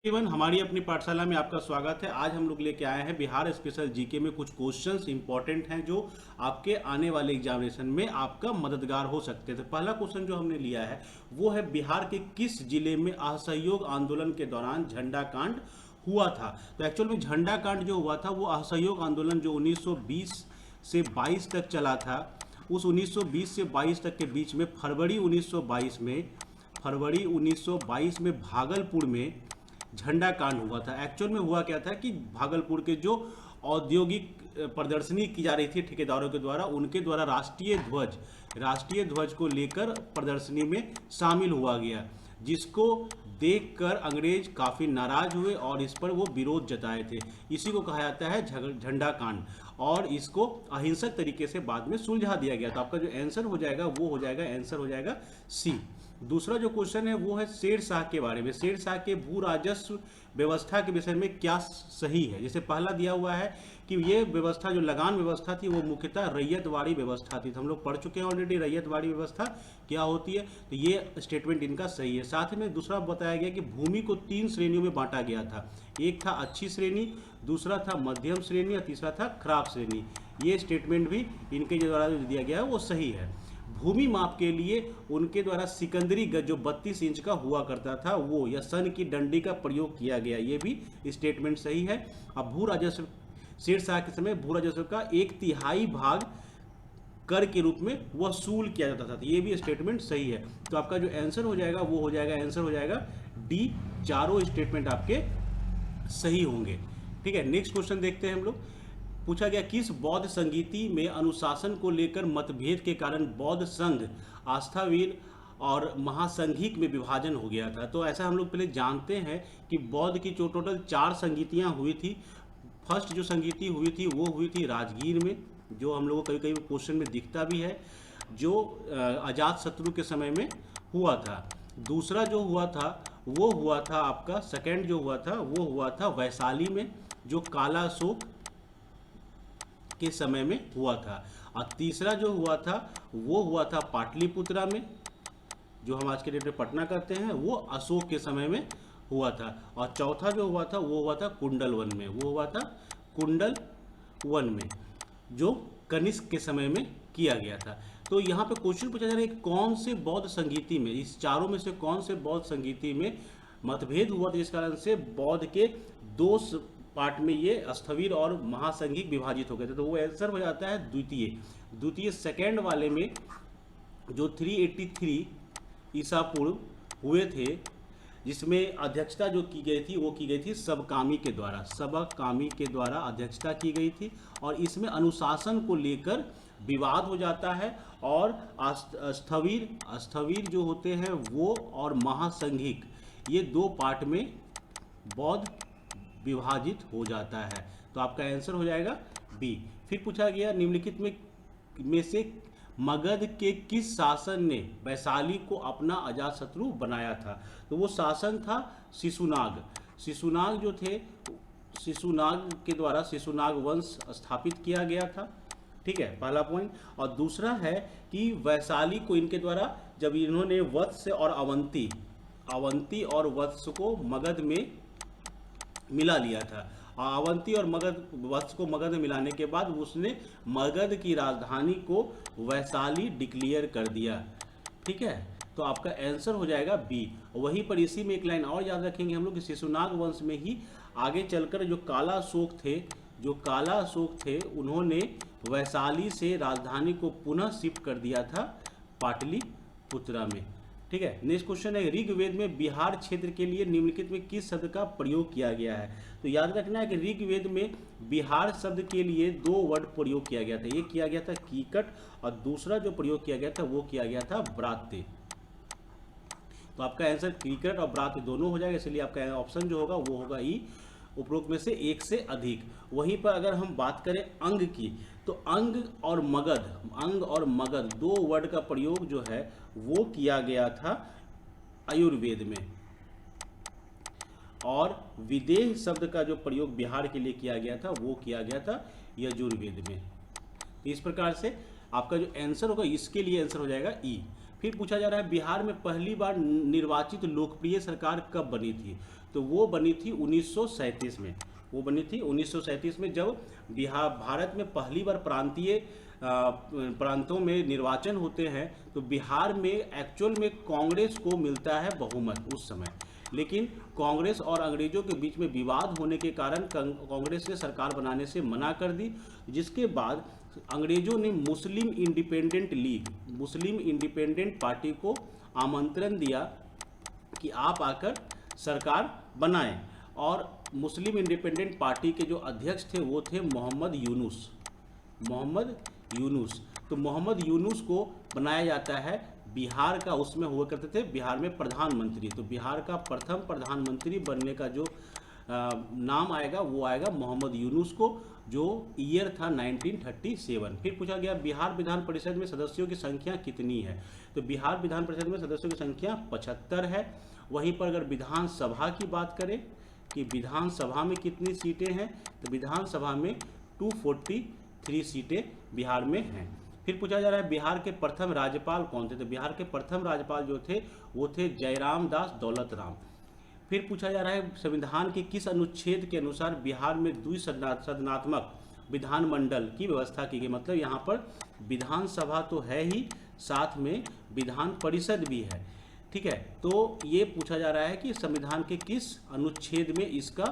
Even हमारी अपनी पाठशाला में आपका स्वागत है। आज हम लोग लेके आए हैं बिहार स्पेशल जीके में कुछ क्वेश्चंस इंपॉर्टेंट हैं जो आपके आने वाले एग्जामिनेशन में आपका मददगार हो सकते थे। पहला क्वेश्चन जो हमने लिया है वो है बिहार के किस जिले में असहयोग आंदोलन के दौरान झंडा कांड हुआ था। तो एक्चुअल में झंडा कांड जो हुआ था वो असहयोग आंदोलन जो 1920 से 22 तक चला था, उस 1920 से 22 तक के बीच में फरवरी 1922 में भागलपुर में झंडा कांड हुआ था। एक्चुअल में हुआ क्या था कि भागलपुर के जो औद्योगिक प्रदर्शनी की जा रही थी ठेकेदारों के द्वारा, उनके द्वारा राष्ट्रीय ध्वज को लेकर प्रदर्शनी में शामिल हुआ गया, जिसको देखकर अंग्रेज काफ़ी नाराज हुए और इस पर वो विरोध जताए थे। इसी को कहा जाता है झंडा कांड, और इसको अहिंसक तरीके से बाद में सुलझा दिया गया। तो आपका जो आंसर हो जाएगा वो हो जाएगा, आंसर हो जाएगा सी। दूसरा जो क्वेश्चन है वो है शेरशाह के बारे में। शेरशाह के भू राजस्व व्यवस्था के विषय में क्या सही है। जैसे पहला दिया हुआ है कि ये व्यवस्था जो लगान व्यवस्था थी वो मुख्यतः रैयतवाड़ी व्यवस्था थी। तो हम लोग पढ़ चुके हैं ऑलरेडी रैयतवाड़ी व्यवस्था क्या होती है, तो ये स्टेटमेंट इनका सही है। साथ में दूसरा बताया गया कि भूमि को 3 श्रेणियों में बांटा गया था। एक था अच्छी श्रेणी, दूसरा था मध्यम श्रेणी और तीसरा था खराब श्रेणी। ये स्टेटमेंट भी इनके द्वारा जो दिया गया है वो सही है। भूमि माप के लिए उनके द्वारा सिकंदरी गज जो 32 इंच का हुआ करता था वो या सन की डंडी का प्रयोग किया गया, ये भी स्टेटमेंट सही है। अब भू राजस्व, शेरशाह के समय भू राजस्व का 1/3 भाग कर के रूप में वसूल किया जाता था, तो ये भी स्टेटमेंट सही है। तो आपका जो आंसर हो जाएगा वो हो जाएगा, आंसर हो जाएगा डी। चारों स्टेटमेंट आपके सही होंगे। ठीक है, नेक्स्ट क्वेश्चन देखते हैं हम लोग। पूछा गया किस बौद्ध संगीति में अनुशासन को लेकर मतभेद के कारण बौद्ध संघ, आस्थावीर और महासंघिक में विभाजन हो गया था। तो ऐसा हम लोग पहले जानते हैं कि बौद्ध की जो टोटल 4 संगीतियाँ हुई थी। फर्स्ट जो संगीति हुई थी वो हुई थी राजगीर में, जो हम लोगों को कभी कभी क्वेश्चन में दिखता भी है, जो अजातशत्रु के समय में हुआ था। दूसरा जो हुआ था वो हुआ था आपका, सेकेंड जो हुआ था वो हुआ था वैशाली में, जो काला अशोक के समय में हुआ था। और तीसरा जो हुआ था वो हुआ था पाटलिपुत्रा में, जो हम आज के डेट में पटना कहते हैं, वो अशोक के समय में हुआ था। और चौथा जो हुआ था वो हुआ था कुंडल वन में, वो हुआ था कुंडल वन में, जो कनिष्क के समय में किया गया था। तो यहाँ पे क्वेश्चन पूछा जा रहा है कौन से बौद्ध संगीति में, इस चारों में से कौन से बौद्ध संगीति में मतभेद हुआ था, जिस कारण से बौद्ध के 2 पार्ट में ये स्थविर और महासंघिक विभाजित हो गए थे। तो वो आंसर हो जाता है द्वितीय सेकेंड वाले में, जो 383 ईसा पूर्व हुए थे, जिसमें अध्यक्षता जो की गई थी वो की गई थी सबकामी के द्वारा अध्यक्षता की गई थी। और इसमें अनुशासन को लेकर विवाद हो जाता है, और स्थविर जो होते हैं वो और महासंघिक, ये 2 पार्ट में बौद्ध विभाजित हो जाता है। तो आपका आंसर हो जाएगा बी। फिर पूछा गया निम्नलिखित में से मगध के किस शासन ने वैशाली को अपना अजातशत्रु बनाया था। तो वो शासन था शिशुनाग जो थे, शिशुनाग के द्वारा शिशुनाग वंश स्थापित किया गया था। ठीक है, पहला पॉइंट। और दूसरा है कि वैशाली को इनके द्वारा जब इन्होंने वत्स और अवंती और वत्स को मगध में मिला लिया था, अवंती और वत्स को मगध में मिलाने के बाद उसने मगध की राजधानी को वैशाली डिक्लेयर कर दिया। ठीक है, तो आपका आंसर हो जाएगा बी। वहीं पर इसी में एक लाइन और याद रखेंगे हम लोग कि शिशुनाग वंश में ही आगे चलकर जो काला अशोक थे उन्होंने वैशाली से राजधानी को पुनः शिफ्ट कर दिया था पाटलिपुत्रा में। ठीक है, नेक्स्ट क्वेश्चन है ऋग्वेद में बिहार क्षेत्र के लिए निम्नलिखित में किस शब्द का प्रयोग किया गया है। तो याद रखना है कि ऋग्वेद में बिहार शब्द के लिए 2 वर्ड प्रयोग किया गया था। एक किया गया था कीकट, और दूसरा जो प्रयोग किया गया था वो किया गया था ब्रात्य। तो आपका आंसर कीकट और ब्रात्य दोनों हो जाएगा, इसलिए आपका ऑप्शन जो होगा वो होगा ई, उपरोक्त में से एक से अधिक। वहीं पर अगर हम बात करें अंग की, तो अंग और मगध 2 वर्ड का प्रयोग जो है वो किया गया था आयुर्वेद में, और विदेह शब्द का जो प्रयोग बिहार के लिए किया गया था वो किया गया था यजुर्वेद में। इस प्रकार से आपका जो आंसर होगा इसके लिए आंसर हो जाएगा ई। फिर पूछा जा रहा है बिहार में पहली बार निर्वाचित लोकप्रिय सरकार कब बनी थी। तो वो बनी थी 1937 में। वो बनी थी 1937 में, जब बिहार भारत में पहली बार प्रांतों में निर्वाचन होते हैं तो बिहार में एक्चुअल में कांग्रेस को मिलता है बहुमत उस समय। लेकिन कांग्रेस और अंग्रेजों के बीच में विवाद होने के कारण कांग्रेस ने सरकार बनाने से मना कर दी, जिसके बाद अंग्रेजों ने मुस्लिम इंडिपेंडेंट पार्टी को आमंत्रण दिया कि आप आकर सरकार बनाएं। और मुस्लिम इंडिपेंडेंट पार्टी के जो अध्यक्ष थे वो थे मोहम्मद यूनुस। तो मोहम्मद यूनुस को बनाया जाता है बिहार का, उसमें हुआ करते थे बिहार में प्रधानमंत्री। तो बिहार का प्रथम प्रधानमंत्री बनने का जो नाम आएगा वो आएगा मोहम्मद यूनुस को, जो ईयर था 1937। फिर पूछा गया बिहार विधान परिषद में सदस्यों की संख्या कितनी है। तो बिहार विधान परिषद में सदस्यों की संख्या 75 है। वहीं पर अगर विधानसभा की बात करें कि विधानसभा में कितनी सीटें हैं, तो विधानसभा में 243 सीटें बिहार में हैं। फिर पूछा जा रहा है बिहार के प्रथम राज्यपाल कौन थे। तो बिहार के प्रथम राज्यपाल जो थे वो थे जयराम दास दौलत राम। फिर पूछा जा रहा है संविधान के किस अनुच्छेद के अनुसार बिहार में द्विसदनात्मक विधानमंडल की व्यवस्था की गई। मतलब यहाँ पर विधानसभा तो है ही, साथ में विधान परिषद भी है। ठीक है, तो ये पूछा जा रहा है कि संविधान के किस अनुच्छेद में इसका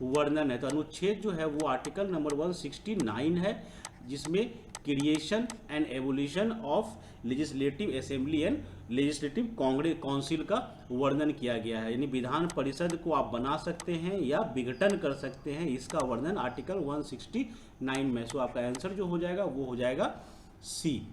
वर्णन है। तो अनुच्छेद जो है वो आर्टिकल नंबर 169 है, जिसमें creation and evolution of legislative assembly and legislative council का वर्णन किया गया है। यानी विधान परिषद को आप बना सकते हैं या विघटन कर सकते हैं, इसका वर्णन आर्टिकल 169 में। सो आपका आंसर जो हो जाएगा वो हो जाएगा सी।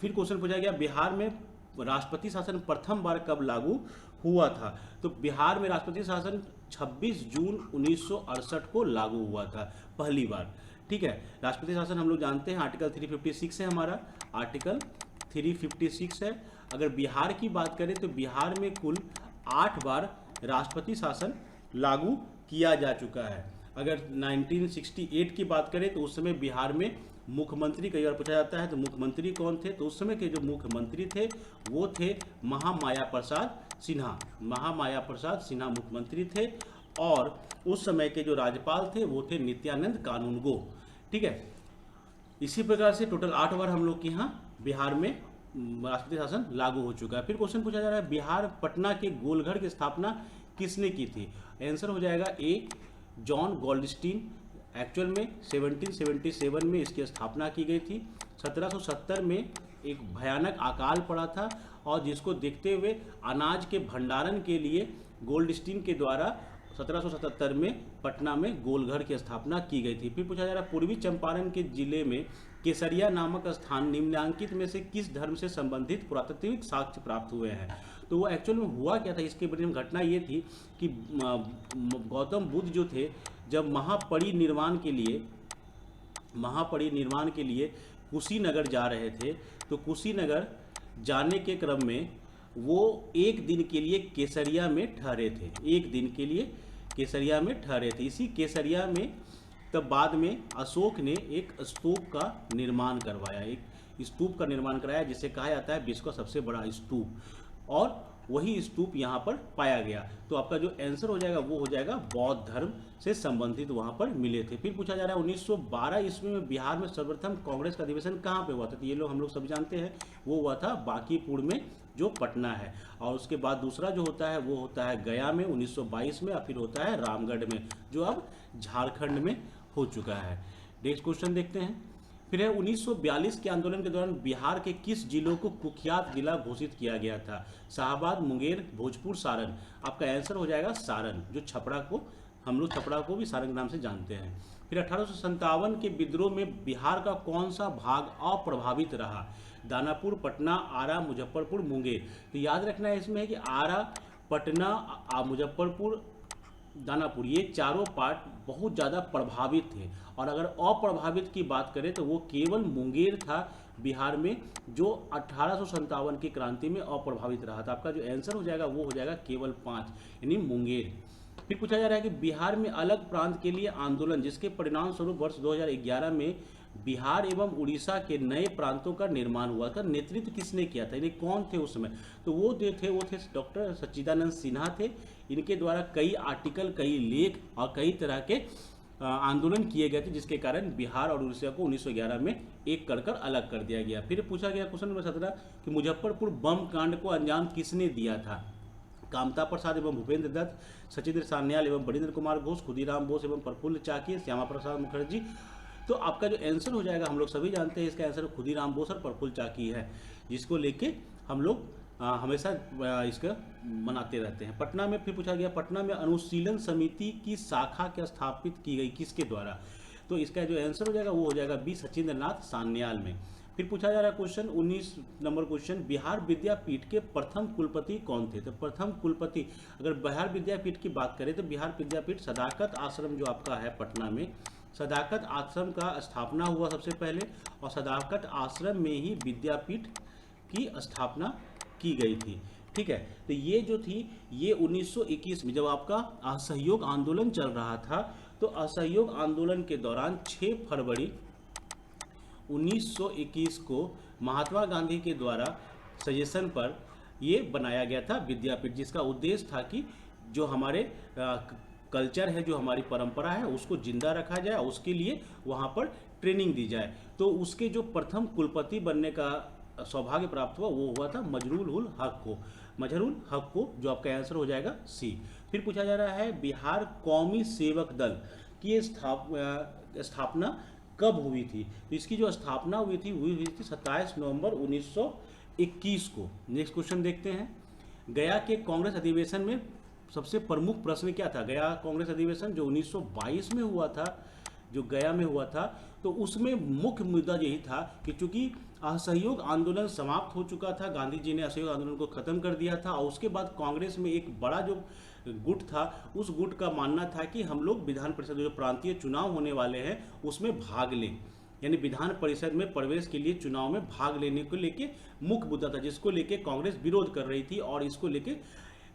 फिर क्वेश्चन पूछा गया बिहार में राष्ट्रपति शासन प्रथम बार कब लागू हुआ था। तो बिहार में राष्ट्रपति शासन 26 जून 1968 को लागू हुआ था पहली बार। ठीक है, राष्ट्रपति शासन हम लोग जानते हैं आर्टिकल 356 है, हमारा आर्टिकल 356 है। अगर बिहार की बात करें तो बिहार में कुल 8 बार राष्ट्रपति शासन लागू किया जा चुका है। अगर 1968 की बात करें तो उस समय बिहार में मुख्यमंत्री कई बार पूछा जाता है, तो मुख्यमंत्री कौन थे। तो उस समय के जो मुख्यमंत्री थे वो थे महामाया प्रसाद सिन्हा मुख्यमंत्री थे। और उस समय के जो राज्यपाल थे वो थे नित्यानंद कानूनगो। ठीक है, इसी प्रकार से टोटल 8 बार हम लोग के यहाँ बिहार में राष्ट्रपति शासन लागू हो चुका है। फिर क्वेश्चन पूछा जा रहा है बिहार पटना के गोलघर की स्थापना किसने की थी। आंसर हो जाएगा ए, जॉन गोल्डस्टीन। एक्चुअल में 1777 में इसकी स्थापना की गई थी। 1770 में एक भयानक अकाल पड़ा था और जिसको देखते हुए अनाज के भंडारण के लिए गोल्डस्टीन के द्वारा 1777 में पटना में गोलघर की स्थापना की गई थी। फिर पूछा जा रहा है पूर्वी चंपारण के जिले में केसरिया नामक स्थान निम्नलिखित में से किस धर्म से संबंधित पुरातात्विक साक्ष्य प्राप्त हुए हैं। तो वो एक्चुअल में हुआ क्या था, इसके बारे में घटना ये थी कि गौतम बुद्ध जो थे जब महापरिनिर्वाण के लिए कुशीनगर जा रहे थे, तो कुशीनगर जाने के क्रम में वो एक दिन के लिए केसरिया में ठहरे थे। एक दिन के लिए केसरिया में ठहरे थे। इसी केसरिया में तब बाद में अशोक ने एक स्तूप का निर्माण कराया, जिसे कहा जाता है विश्व का सबसे बड़ा स्तूप, और वही स्तूप यहाँ पर पाया गया। तो आपका जो आंसर हो जाएगा वो हो जाएगा बौद्ध धर्म से संबंधित वहाँ पर मिले थे। फिर पूछा जा रहा है 1912 ईस्वी में बिहार में सर्वप्रथम कांग्रेस का अधिवेशन कहाँ पे हुआ था। तो ये लोग हम लोग सब जानते हैं, वो हुआ था बांकीपुर में, जो पटना है। और उसके बाद दूसरा जो होता है वो होता है गया में 1922 में, और फिर होता है रामगढ़ में, जो अब झारखंड में हो चुका है। नेक्स्ट क्वेश्चन देखते हैं। फिर है 1942 के आंदोलन के दौरान बिहार के किस जिलों को कुख्यात जिला घोषित किया गया था। शाहाबाद, मुंगेर, भोजपुर, सारण। आपका आंसर हो जाएगा सारण, जो हम लोग छपरा को भी सारण के नाम से जानते हैं। फिर 1857 के विद्रोह में बिहार का कौन सा भाग अप्रभावित रहा। दानापुर, पटना, आरा, मुजफ्फरपुर, मुंगेर। तो याद रखना है इसमें है कि आरा, पटना, मुजफ्फरपुर, दानापुर, ये चारों पार्ट बहुत ज़्यादा प्रभावित थे। और अगर अप्रभावित की बात करें तो वो केवल मुंगेर था बिहार में, जो 1857 की क्रांति में अप्रभावित रहा था। आपका जो आंसर हो जाएगा वो हो जाएगा केवल 5, यानी मुंगेर। फिर पूछा जा रहा है कि बिहार में अलग प्रांत के लिए आंदोलन, जिसके परिणाम स्वरूप वर्ष 2011 में बिहार एवं उड़ीसा के नए प्रांतों का निर्माण हुआ था, नेतृत्व किसने किया था, यानी कौन थे उस समय। तो वो थे डॉक्टर सच्चिदानंद सिन्हा थे। इनके द्वारा कई आर्टिकल, कई लेख और कई तरह के आंदोलन किए गए थे, जिसके कारण बिहार और उड़ीसा को 1911 में एक कर अलग कर दिया गया। फिर पूछा गया क्वेश्चन नंबर 17 कि मुजफ्फरपुर बम कांड को अंजाम किसने दिया था? कामता प्रसाद एवं भूपेंद्र दत्त, सचिंद्र सान्याल एवं बरिंद्र कुमार घोष, खुदीराम बोस एवं प्रफुल्ल चाकी, श्यामा प्रसाद मुखर्जी। तो आपका जो आंसर हो जाएगा, हम लोग सभी जानते हैं इसका आंसर खुदीराम बोस और प्रफुल्ल चाकी है, जिसको लेके हम लोग हमेशा इसका मनाते रहते हैं। पटना में फिर पूछा गया, पटना में अनुशीलन समिति की शाखा क्या स्थापित की गई, किसके द्वारा? तो इसका जो आंसर हो जाएगा वो हो जाएगा बी, सचिंद्र नाथ सान्याल में। फिर पूछा जा रहा है क्वेश्चन 19 नंबर क्वेश्चन, बिहार विद्यापीठ के प्रथम कुलपति कौन थे? तो प्रथम कुलपति, अगर बिहार विद्यापीठ की बात करें तो बिहार विद्यापीठ सदाकत आश्रम जो आपका है पटना में, सदाकत आश्रम का स्थापना हुआ सबसे पहले, और सदाकत आश्रम में ही विद्यापीठ की स्थापना की गई थी। ठीक है, तो ये जो थी ये 1921 में जब आपका असहयोग आंदोलन चल रहा था, तो असहयोग आंदोलन के दौरान 6 फरवरी 1921 को महात्मा गांधी के द्वारा सजेशन पर ये बनाया गया था विद्यापीठ, जिसका उद्देश्य था कि जो हमारे कल्चर है, जो हमारी परंपरा है, उसको जिंदा रखा जाए, उसके लिए वहाँ पर ट्रेनिंग दी जाए। तो उसके जो प्रथम कुलपति बनने का सौभाग्य प्राप्त हुआ वो हुआ था मजहरूल हक को, मजहरूल हक को, जो आपका आंसर हो जाएगा सी। फिर पूछा जा रहा है बिहार कौमी सेवक दल की स्थापना कब हुई थी? तो इसकी जो स्थापना हुई थी 27 नवंबर 1921 को। नेक्स्ट क्वेश्चन देखते हैं, गया के कांग्रेस अधिवेशन में सबसे प्रमुख प्रश्न क्या था? गया कांग्रेस अधिवेशन जो 1922 में हुआ था, जो गया में हुआ था, तो उसमें मुख्य मुद्दा यही था कि चूंकि असहयोग आंदोलन समाप्त हो चुका था, गांधी जी ने असहयोग आंदोलन को खत्म कर दिया था, और उसके बाद कांग्रेस में एक बड़ा जो गुट था, उस गुट का मानना था कि हम लोग विधान परिषद जो प्रांतीय चुनाव होने वाले हैं उसमें भाग लें, यानी विधान परिषद में प्रवेश के लिए चुनाव में भाग लेने को लेके मुख्य मुद्दा था, जिसको लेके कांग्रेस विरोध कर रही थी, और इसको लेके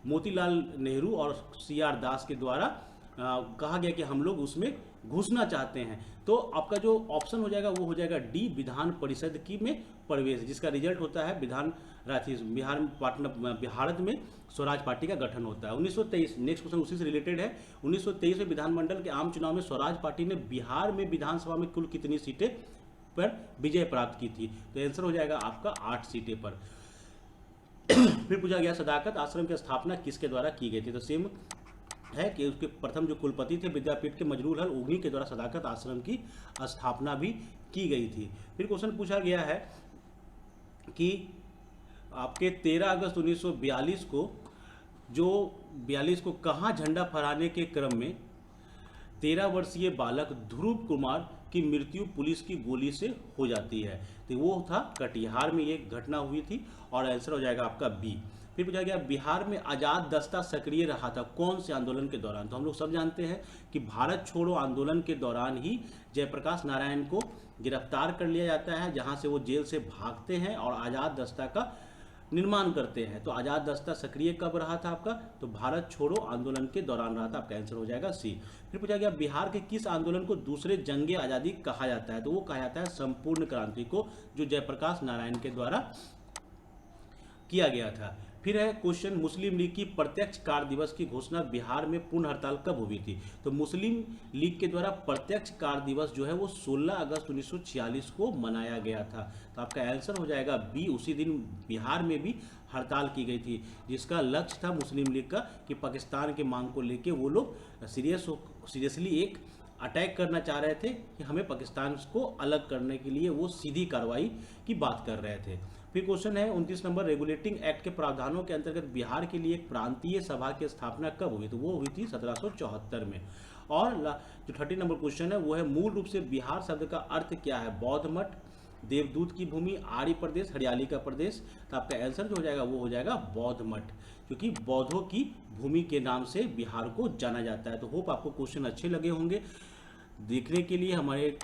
मोतीलाल नेहरू और CR दास के द्वारा कहा गया कि हम लोग उसमें घुसना चाहते हैं। तो आपका जो ऑप्शन हो जाएगा वो हो जाएगा डी, विधान परिषद की में प्रवेश, जिसका रिजल्ट होता है भारत में स्वराज पार्टी का गठन होता है। 1923, नेक्स्ट क्वेश्चन उसी से रिलेटेड है। 1923 में विधानमंडल के आम चुनाव में स्वराज पार्टी ने बिहार में विधानसभा में कुल कितनी सीटें पर विजय प्राप्त की थी? तो आंसर हो जाएगा आपका 8 सीटें पर। फिर पूछा गया सदाकत आश्रम की स्थापना किसके द्वारा की गई थी? तो सेम है कि उसके प्रथम जो कुलपति थे विद्यापीठ के मजरूल हल, उन्हीं के द्वारा सदाकत आश्रम की स्थापना भी की गई थी। फिर क्वेश्चन पूछा गया है कि आपके 13 अगस्त 1942 को कहाँ झंडा फहराने के क्रम में 13 वर्षीय बालक ध्रुव कुमार की मृत्यु पुलिस की गोली से हो जाती है? तो वो था कटिहार में ये घटना हुई थी, और आंसर हो जाएगा आपका बी। फिर पूछा गया बिहार में आज़ाद दस्ता सक्रिय रहा था कौन से आंदोलन के दौरान? तो हम लोग सब जानते हैं कि भारत छोड़ो आंदोलन के दौरान ही जयप्रकाश नारायण को गिरफ्तार कर लिया जाता है, जहां से वो जेल से भागते हैं और आज़ाद दस्ता का निर्माण करते हैं। तो आज़ाद दस्ता सक्रिय कब रहा था आपका? तो भारत छोड़ो आंदोलन के दौरान रहा था, आपका आंसर हो जाएगा सी। फिर पूछा गया बिहार के किस आंदोलन को दूसरे जंगे आज़ादी कहा जाता है? तो वो कहा जाता है संपूर्ण क्रांति को, जो जयप्रकाश नारायण के द्वारा किया गया था। फिर है क्वेश्चन मुस्लिम लीग की प्रत्यक्ष कार्य दिवस की घोषणा बिहार में पूर्ण हड़ताल कब हुई थी? तो मुस्लिम लीग के द्वारा प्रत्यक्ष कार्य दिवस जो है वो 16 अगस्त 1946 को मनाया गया था। तो आपका आंसर हो जाएगा बी, उसी दिन बिहार में भी हड़ताल की गई थी, जिसका लक्ष्य था मुस्लिम लीग का कि पाकिस्तान के मांग को लेके वो लोग सीरियसली एक अटैक करना चाह रहे थे कि हमें पाकिस्तान को अलग करने के लिए वो सीधी कार्रवाई की बात कर रहे थे। फिर क्वेश्चन है 29 नंबर रेगुलेटिंग एक्ट के प्रावधानों के अंतर्गत बिहार के लिए एक प्रांतीय सभा की स्थापना कब हुई? तो वो हुई थी 1774 में। और जो 30 नंबर क्वेश्चन है वो है मूल रूप से बिहार शब्द का अर्थ क्या है? बौद्ध मठ, देवदूत की भूमि, आर्य प्रदेश, हरियाली का प्रदेश। तो आपका आंसर जो हो जाएगा वो हो जाएगा बौद्ध मठ, क्योंकि बौद्धों की भूमि के नाम से बिहार को जाना जाता है। तो होप आपको क्वेश्चन अच्छे लगे होंगे। देखने के लिए हमारे